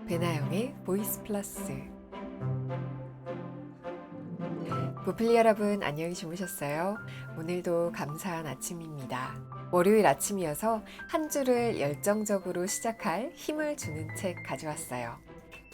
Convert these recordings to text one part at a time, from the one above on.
배나영의 보이스 플러스. 부플리 여러분, 안녕히 주무셨어요? 오늘도 감사한 아침입니다. 월요일 아침이어서 한 주를 열정적으로 시작할 힘을 주는 책 가져왔어요.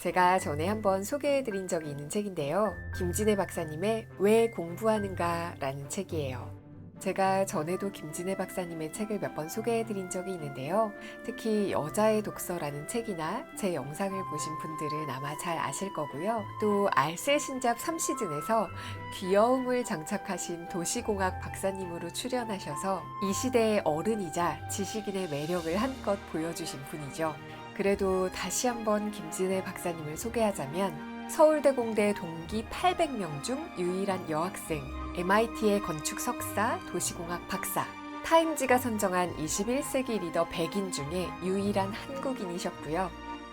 제가 전에 한번 소개해드린 적이 있는 책인데요. 김진애 박사님의 왜 공부하는가 라는 책이에요. 제가 전에도 김진애 박사님의 책을 몇 번 소개해드린 적이 있는데요. 특히 여자의 독서라는 책이나 제 영상을 보신 분들은 아마 잘 아실 거고요. 또 알쓸 신잡 3시즌에서 귀여움을 장착하신 도시공학 박사님으로 출연하셔서 이 시대의 어른이자 지식인의 매력을 한껏 보여주신 분이죠. 그래도 다시 한번 김진애 박사님을 소개하자면 서울대공대 동기 800명 중 유일한 여학생, MIT의 건축 석사, 도시공학 박사, 타임지가 선정한 21세기 리더 100인 중에 유일한 한국인이셨고요.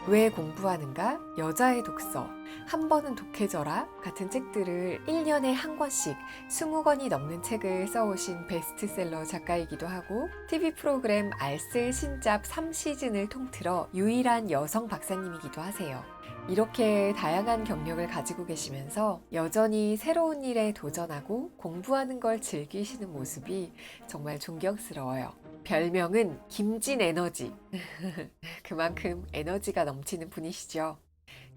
왜 공부하는가? 여자의 독서, 한 번은 독해져라 같은 책들을 1년에 한 권씩 20권이 넘는 책을 써오신 베스트셀러 작가이기도 하고 TV 프로그램 알쓸 신잡 3시즌을 통틀어 유일한 여성 박사님이기도 하세요. 이렇게 다양한 경력을 가지고 계시면서 여전히 새로운 일에 도전하고 공부하는 걸 즐기시는 모습이 정말 존경스러워요. 별명은 김진에너지. 그만큼 에너지가 넘치는 분이시죠.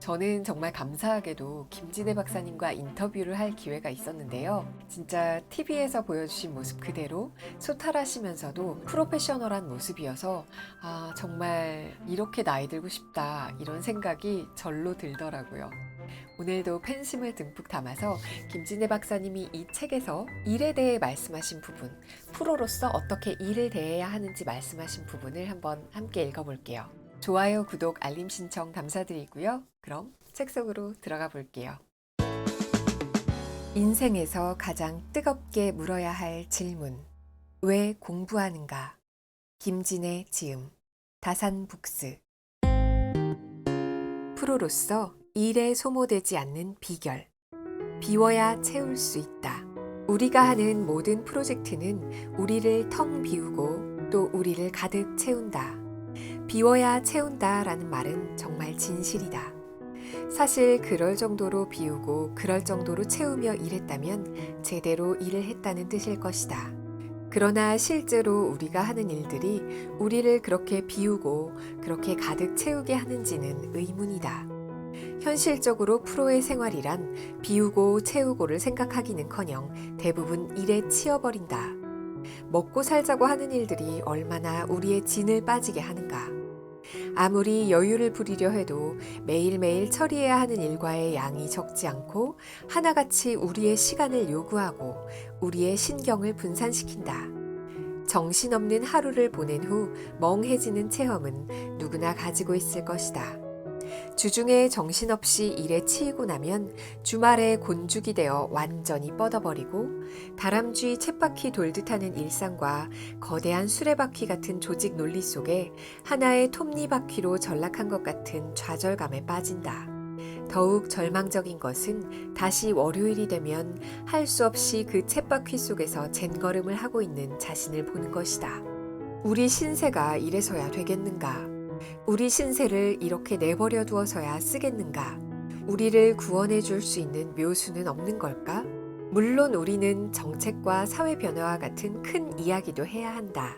저는 정말 감사하게도 김진애 박사님과 인터뷰를 할 기회가 있었는데요. 진짜 TV에서 보여주신 모습 그대로 소탈하시면서도 프로페셔널한 모습이어서 정말 이렇게 나이 들고 싶다 이런 생각이 절로 들더라고요. 오늘도 팬심을 듬뿍 담아서 김진애 박사님이 이 책에서 일에 대해 말씀하신 부분, 프로로서 어떻게 일을 대해야 하는지 말씀하신 부분을 한번 함께 읽어볼게요. 좋아요, 구독, 알림 신청 감사드리고요. 그럼 책 속으로 들어가 볼게요. 인생에서 가장 뜨겁게 물어야 할 질문. 왜 공부하는가? 김진애 지음, 다산북스. 프로로서 일에 소모되지 않는 비결. 비워야 채울 수 있다. 우리가 하는 모든 프로젝트는 우리를 텅 비우고 또 우리를 가득 채운다. 비워야 채운다 라는 말은 정말 진실이다. 사실 그럴 정도로 비우고 그럴 정도로 채우며 일했다면 제대로 일을 했다는 뜻일 것이다. 그러나 실제로 우리가 하는 일들이 우리를 그렇게 비우고 그렇게 가득 채우게 하는지는 의문이다. 현실적으로 프로의 생활이란 비우고 채우고를 생각하기는커녕 대부분 일에 치여버린다. 먹고 살자고 하는 일들이 얼마나 우리의 진을 빠지게 하는가. 아무리 여유를 부리려 해도 매일매일 처리해야 하는 일과의 양이 적지 않고 하나같이 우리의 시간을 요구하고 우리의 신경을 분산시킨다. 정신없는 하루를 보낸 후 멍해지는 체험은 누구나 가지고 있을 것이다. 주중에 정신없이 일에 치이고 나면 주말에 곤죽이 되어 완전히 뻗어버리고 다람쥐 쳇바퀴 돌듯 하는 일상과 거대한 수레바퀴 같은 조직 논리 속에 하나의 톱니바퀴로 전락한 것 같은 좌절감에 빠진다. 더욱 절망적인 것은 다시 월요일이 되면 할 수 없이 그 쳇바퀴 속에서 젠걸음을 하고 있는 자신을 보는 것이다. 우리 신세가 이래서야 되겠는가? 우리 신세를 이렇게 내버려 두어서야 쓰겠는가? 우리를 구원해 줄 수 있는 묘수는 없는 걸까? 물론 우리는 정책과 사회 변화와 같은 큰 이야기도 해야 한다.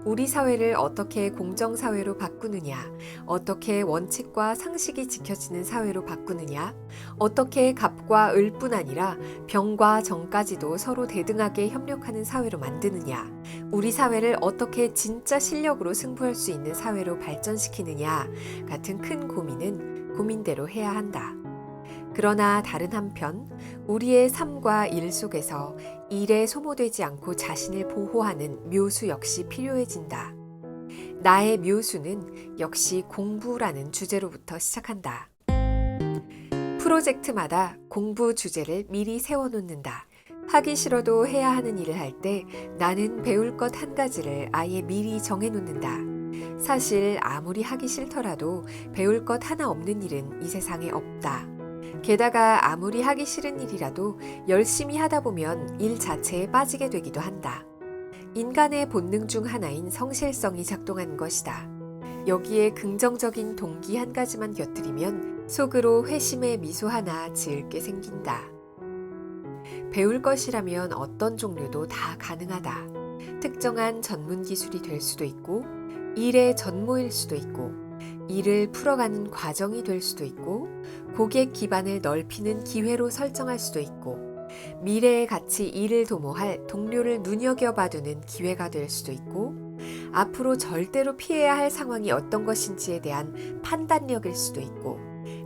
우리 사회를 어떻게 공정사회로 바꾸느냐, 어떻게 원칙과 상식이 지켜지는 사회로 바꾸느냐, 어떻게 갑과 을뿐 아니라 병과 정까지도 서로 대등하게 협력하는 사회로 만드느냐, 우리 사회를 어떻게 진짜 실력으로 승부할 수 있는 사회로 발전시키느냐 같은 큰 고민은 고민대로 해야 한다. 그러나 다른 한편 우리의 삶과 일 속에서 일에 소모되지 않고 자신을 보호하는 묘수 역시 필요해진다. 나의 묘수는 역시 공부라는 주제로부터 시작한다. 프로젝트마다 공부 주제를 미리 세워놓는다. 하기 싫어도 해야 하는 일을 할 때 나는 배울 것 한 가지를 아예 미리 정해놓는다. 사실 아무리 하기 싫더라도 배울 것 하나 없는 일은 이 세상에 없다. 게다가 아무리 하기 싫은 일이라도 열심히 하다 보면 일 자체에 빠지게 되기도 한다. 인간의 본능 중 하나인 성실성이 작동하는 것이다. 여기에 긍정적인 동기 한 가지만 곁들이면 속으로 회심의 미소 하나 지을게 생긴다. 배울 것이라면 어떤 종류도 다 가능하다. 특정한 전문 기술이 될 수도 있고, 일의 전모일 수도 있고, 일을 풀어가는 과정이 될 수도 있고, 고객 기반을 넓히는 기회로 설정할 수도 있고, 미래에 같이 일을 도모할 동료를 눈여겨봐두는 기회가 될 수도 있고, 앞으로 절대로 피해야 할 상황이 어떤 것인지에 대한 판단력일 수도 있고,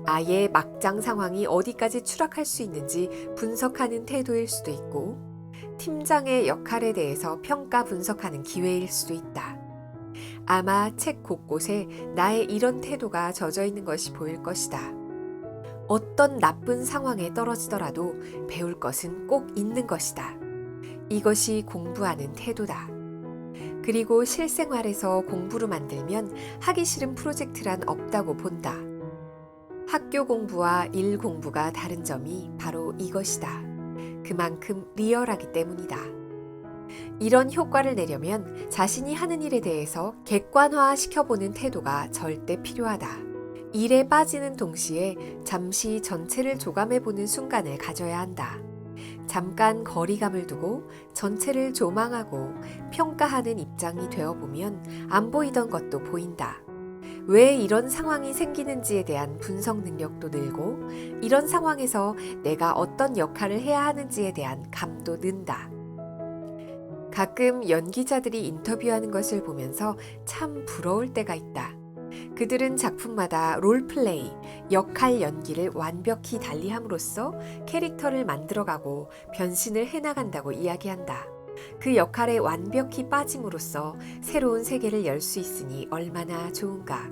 아예 막장 상황이 어디까지 추락할 수 있는지 분석하는 태도일 수도 있고, 팀장의 역할에 대해서 평가 분석하는 기회일 수도 있다. 아마 책 곳곳에 나의 이런 태도가 젖어 있는 것이 보일 것이다. 어떤 나쁜 상황에 떨어지더라도 배울 것은 꼭 있는 것이다. 이것이 공부하는 태도다. 그리고 실생활에서 공부로 만들면 하기 싫은 프로젝트란 없다고 본다. 학교 공부와 일 공부가 다른 점이 바로 이것이다. 그만큼 리얼하기 때문이다. 이런 효과를 내려면 자신이 하는 일에 대해서 객관화시켜보는 태도가 절대 필요하다. 일에 빠지는 동시에 잠시 전체를 조감해보는 순간을 가져야 한다. 잠깐 거리감을 두고 전체를 조망하고 평가하는 입장이 되어보면 안 보이던 것도 보인다. 왜 이런 상황이 생기는지에 대한 분석 능력도 늘고, 이런 상황에서 내가 어떤 역할을 해야 하는지에 대한 감도 는다. 가끔 연기자들이 인터뷰하는 것을 보면서 참 부러울 때가 있다. 그들은 작품마다 롤플레이, 역할 연기를 완벽히 달리함으로써 캐릭터를 만들어가고 변신을 해나간다고 이야기한다. 그 역할에 완벽히 빠짐으로써 새로운 세계를 열 수 있으니 얼마나 좋은가.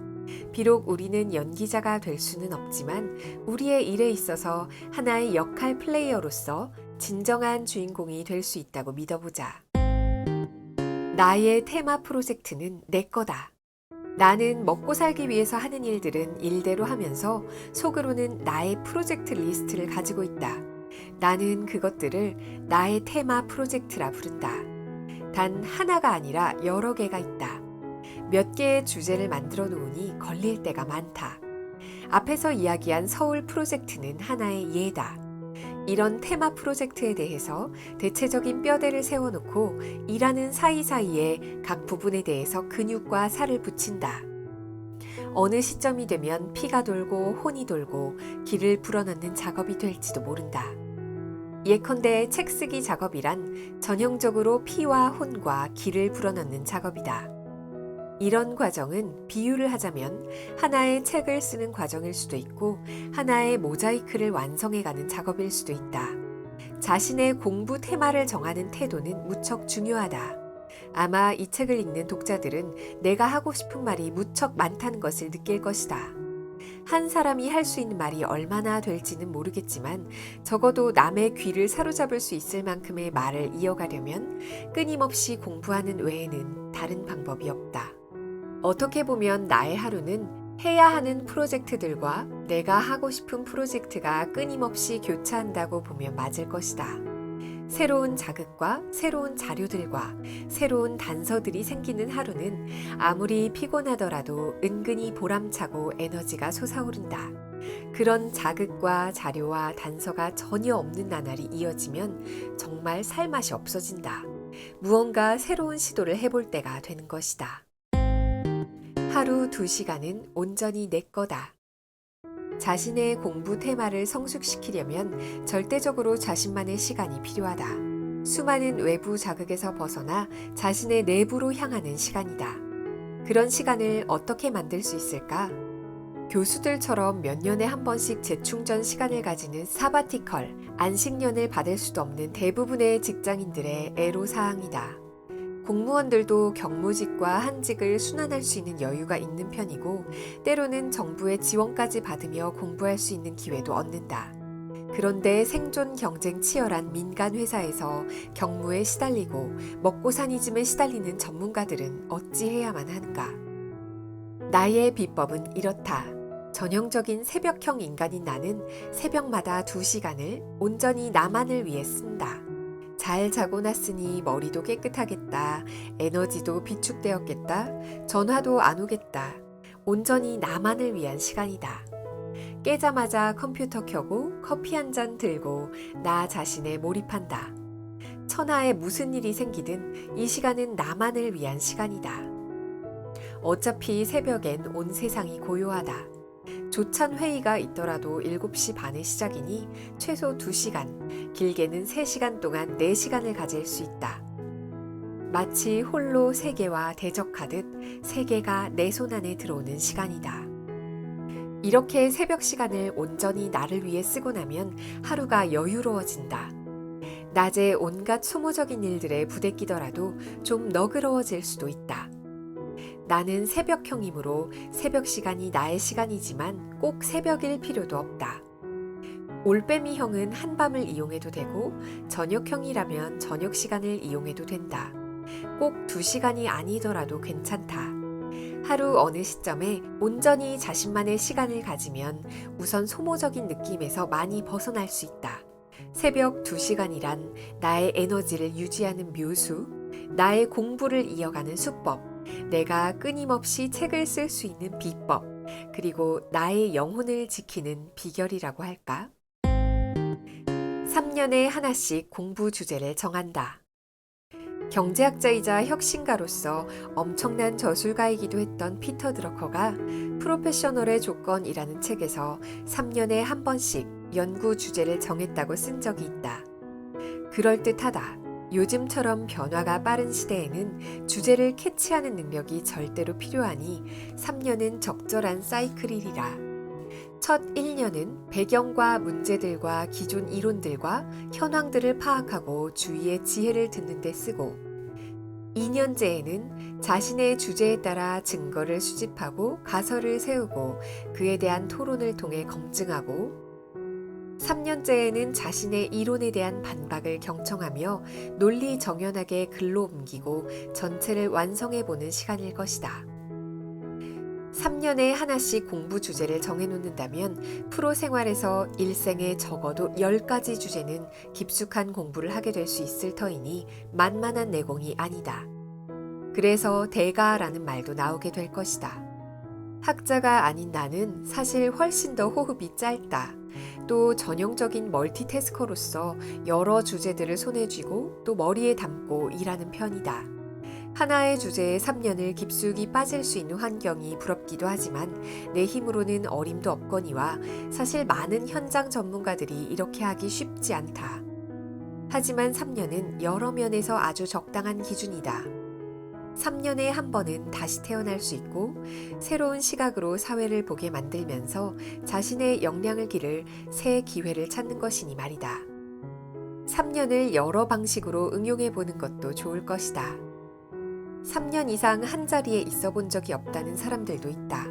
비록 우리는 연기자가 될 수는 없지만 우리의 일에 있어서 하나의 역할 플레이어로서 진정한 주인공이 될 수 있다고 믿어보자. 나의 테마 프로젝트는 내 거다. 나는 먹고 살기 위해서 하는 일들은 일대로 하면서 속으로는 나의 프로젝트 리스트를 가지고 있다. 나는 그것들을 나의 테마 프로젝트라 부른다. 단 하나가 아니라 여러 개가 있다. 몇 개의 주제를 만들어 놓으니 걸릴 때가 많다. 앞에서 이야기한 서울 프로젝트는 하나의 예다. 이런 테마 프로젝트에 대해서 대체적인 뼈대를 세워놓고 일하는 사이사이에 각 부분에 대해서 근육과 살을 붙인다. 어느 시점이 되면 피가 돌고 혼이 돌고 기를 불어넣는 작업이 될지도 모른다. 예컨대 책 쓰기 작업이란 전형적으로 피와 혼과 기를 불어넣는 작업이다. 이런 과정은 비유를 하자면 하나의 책을 쓰는 과정일 수도 있고 하나의 모자이크를 완성해가는 작업일 수도 있다. 자신의 공부 테마를 정하는 태도는 무척 중요하다. 아마 이 책을 읽는 독자들은 내가 하고 싶은 말이 무척 많다는 것을 느낄 것이다. 한 사람이 할 수 있는 말이 얼마나 될지는 모르겠지만 적어도 남의 귀를 사로잡을 수 있을 만큼의 말을 이어가려면 끊임없이 공부하는 외에는 다른 방법이 없다. 어떻게 보면 나의 하루는 해야 하는 프로젝트들과 내가 하고 싶은 프로젝트가 끊임없이 교차한다고 보면 맞을 것이다. 새로운 자극과 새로운 자료들과 새로운 단서들이 생기는 하루는 아무리 피곤하더라도 은근히 보람차고 에너지가 솟아오른다. 그런 자극과 자료와 단서가 전혀 없는 나날이 이어지면 정말 살맛이 없어진다. 무언가 새로운 시도를 해볼 때가 되는 것이다. 하루 2시간은 온전히 내 거다. 자신의 공부 테마를 성숙시키려면 절대적으로 자신만의 시간이 필요하다. 수많은 외부 자극에서 벗어나 자신의 내부로 향하는 시간이다. 그런 시간을 어떻게 만들 수 있을까? 교수들처럼 몇 년에 한 번씩 재충전 시간을 가지는 사바티컬, 안식년을 받을 수도 없는 대부분의 직장인들의 애로사항이다. 공무원들도 경무직과 한직을 순환할 수 있는 여유가 있는 편이고 때로는 정부의 지원까지 받으며 공부할 수 있는 기회도 얻는다. 그런데 생존 경쟁 치열한 민간 회사에서 경무에 시달리고 먹고 사니즘에 시달리는 전문가들은 어찌해야만 하는가? 나의 비법은 이렇다. 전형적인 새벽형 인간인 나는 새벽마다 2시간을 온전히 나만을 위해 쓴다. 잘 자고 났으니 머리도 깨끗하겠다. 에너지도 비축되었겠다. 전화도 안 오겠다. 온전히 나만을 위한 시간이다. 깨자마자 컴퓨터 켜고 커피 한 잔 들고 나 자신에 몰입한다. 천하에 무슨 일이 생기든 이 시간은 나만을 위한 시간이다. 어차피 새벽엔 온 세상이 고요하다. 조찬 회의가 있더라도 7시 반에 시작이니 최소 2시간, 길게는 3시간 동안 4시간을 가질 수 있다. 마치 홀로 세계와 대적하듯 세계가 내 손 안에 들어오는 시간이다. 이렇게 새벽 시간을 온전히 나를 위해 쓰고 나면 하루가 여유로워진다. 낮에 온갖 소모적인 일들에 부대끼더라도 좀 너그러워질 수도 있다. 나는 새벽형이므로 새벽 시간이 나의 시간이지만 꼭 새벽일 필요도 없다. 올빼미형은 한밤을 이용해도 되고 저녁형이라면 저녁 시간을 이용해도 된다. 꼭 2시간이 아니더라도 괜찮다. 하루 어느 시점에 온전히 자신만의 시간을 가지면 우선 소모적인 느낌에서 많이 벗어날 수 있다. 새벽 2시간이란 나의 에너지를 유지하는 묘수, 나의 공부를 이어가는 수법, 내가 끊임없이 책을 쓸 수 있는 비법, 그리고 나의 영혼을 지키는 비결이라고 할까? 3년에 하나씩 공부 주제를 정한다. 경제학자이자 혁신가로서 엄청난 저술가이기도 했던 피터 드러커가 프로페셔널의 조건이라는 책에서 3년에 한 번씩 연구 주제를 정했다고 쓴 적이 있다. 그럴듯하다. 요즘처럼 변화가 빠른 시대에는 주제를 캐치하는 능력이 절대로 필요하니 3년은 적절한 사이클이리라. 첫 1년은 배경과 문제들과 기존 이론들과 현황들을 파악하고 주위의 지혜를 듣는 데 쓰고 2년째에는 자신의 주제에 따라 증거를 수집하고 가설을 세우고 그에 대한 토론을 통해 검증하고 3년째에는 자신의 이론에 대한 반박을 경청하며 논리 정연하게 글로 옮기고 전체를 완성해보는 시간일 것이다. 3년에 하나씩 공부 주제를 정해놓는다면 프로 생활에서 일생에 적어도 10가지 주제는 깊숙한 공부를 하게 될 수 있을 터이니 만만한 내공이 아니다. 그래서 대가라는 말도 나오게 될 것이다. 학자가 아닌 나는 사실 훨씬 더 호흡이 짧다. 또 전형적인 멀티태스커로서 여러 주제들을 손에 쥐고 또 머리에 담고 일하는 편이다. 하나의 주제에 3년을 깊숙이 빠질 수 있는 환경이 부럽기도 하지만 내 힘으로는 어림도 없거니와 사실 많은 현장 전문가들이 이렇게 하기 쉽지 않다. 하지만 3년은 여러 면에서 아주 적당한 기준이다. 3년에 한 번은 다시 태어날 수 있고 새로운 시각으로 사회를 보게 만들면서 자신의 역량을 기를 새 기회를 찾는 것이니 말이다. 3년을 여러 방식으로 응용해 보는 것도 좋을 것이다. 3년 이상 한 자리에 있어 본 적이 없다는 사람들도 있다.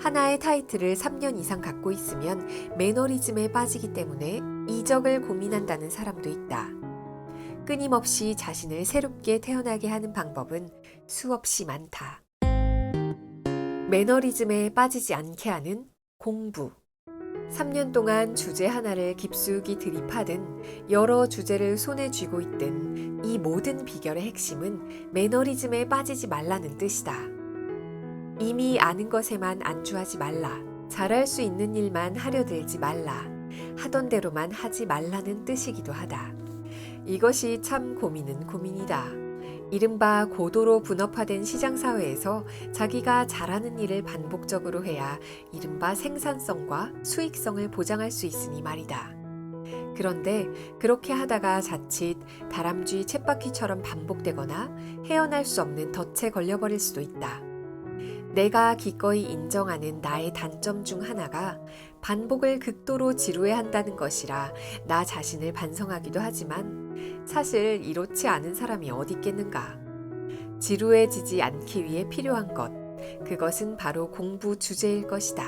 하나의 타이틀을 3년 이상 갖고 있으면 매너리즘에 빠지기 때문에 이적을 고민한다는 사람도 있다. 끊임없이 자신을 새롭게 태어나게 하는 방법은 수없이 많다. 매너리즘에 빠지지 않게 하는 공부. 3년 동안 주제 하나를 깊숙이 들이파든 여러 주제를 손에 쥐고 있든 이 모든 비결의 핵심은 매너리즘에 빠지지 말라는 뜻이다. 이미 아는 것에만 안주하지 말라. 잘할 수 있는 일만 하려 들지 말라. 하던 대로만 하지 말라는 뜻이기도 하다. 이것이 참 고민은 고민이다. 이른바 고도로 분업화된 시장사회에서 자기가 잘하는 일을 반복적으로 해야 이른바 생산성과 수익성을 보장할 수 있으니 말이다. 그런데 그렇게 하다가 자칫 다람쥐 쳇바퀴처럼 반복되거나 헤어날 수 없는 덫에 걸려버릴 수도 있다. 내가 기꺼이 인정하는 나의 단점 중 하나가 반복을 극도로 지루해한다는 것이라 나 자신을 반성하기도 하지만 사실 이렇지 않은 사람이 어디 있겠는가. 지루해지지 않기 위해 필요한 것, 그것은 바로 공부 주제일 것이다.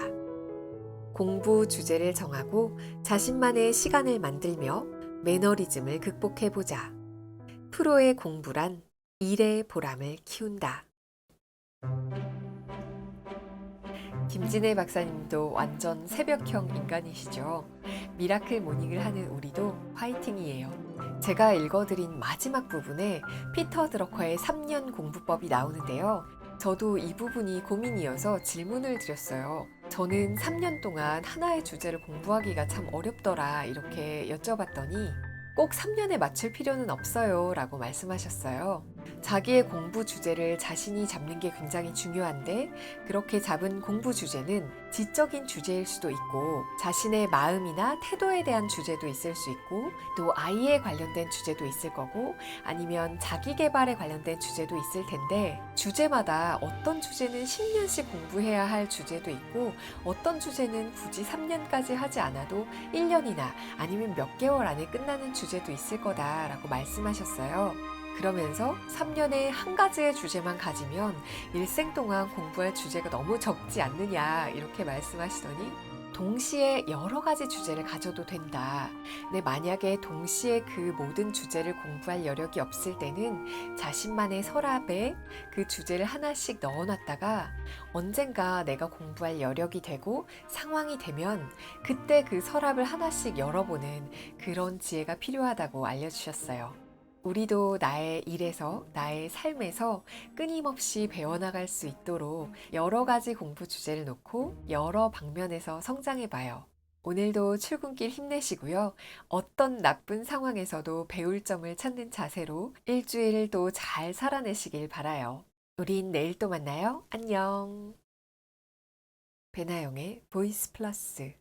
공부 주제를 정하고 자신만의 시간을 만들며 매너리즘을 극복해보자. 프로의 공부란 일의 보람을 키운다. 김진애 박사님도 완전 새벽형 인간이시죠. 미라클 모닝을 하는 우리도 화이팅이에요. 제가 읽어드린 마지막 부분에 피터 드러커의 3년 공부법이 나오는데요. 저도 이 부분이 고민이어서 질문을 드렸어요. 저는 3년 동안 하나의 주제를 공부하기가 참 어렵더라 이렇게 여쭤봤더니 꼭 3년에 맞출 필요는 없어요 라고 말씀하셨어요. 자기의 공부 주제를 자신이 잡는 게 굉장히 중요한데 그렇게 잡은 공부 주제는 지적인 주제일 수도 있고 자신의 마음이나 태도에 대한 주제도 있을 수 있고 또 아이에 관련된 주제도 있을 거고 아니면 자기 개발에 관련된 주제도 있을 텐데 주제마다 어떤 주제는 10년씩 공부해야 할 주제도 있고 어떤 주제는 굳이 3년까지 하지 않아도 1년이나 아니면 몇 개월 안에 끝나는 주제도 있을 거다라고 말씀하셨어요. 그러면서 3년에 한 가지의 주제만 가지면 일생 동안 공부할 주제가 너무 적지 않느냐 이렇게 말씀하시더니 동시에 여러 가지 주제를 가져도 된다. 근데 만약에 동시에 그 모든 주제를 공부할 여력이 없을 때는 자신만의 서랍에 그 주제를 하나씩 넣어놨다가 언젠가 내가 공부할 여력이 되고 상황이 되면 그때 그 서랍을 하나씩 열어보는 그런 지혜가 필요하다고 알려주셨어요. 우리도 나의 일에서, 나의 삶에서 끊임없이 배워나갈 수 있도록 여러 가지 공부 주제를 놓고 여러 방면에서 성장해 봐요. 오늘도 출근길 힘내시고요. 어떤 나쁜 상황에서도 배울 점을 찾는 자세로 일주일을 또 잘 살아내시길 바라요. 우린 내일 또 만나요. 안녕. 배나영의 보이스 플러스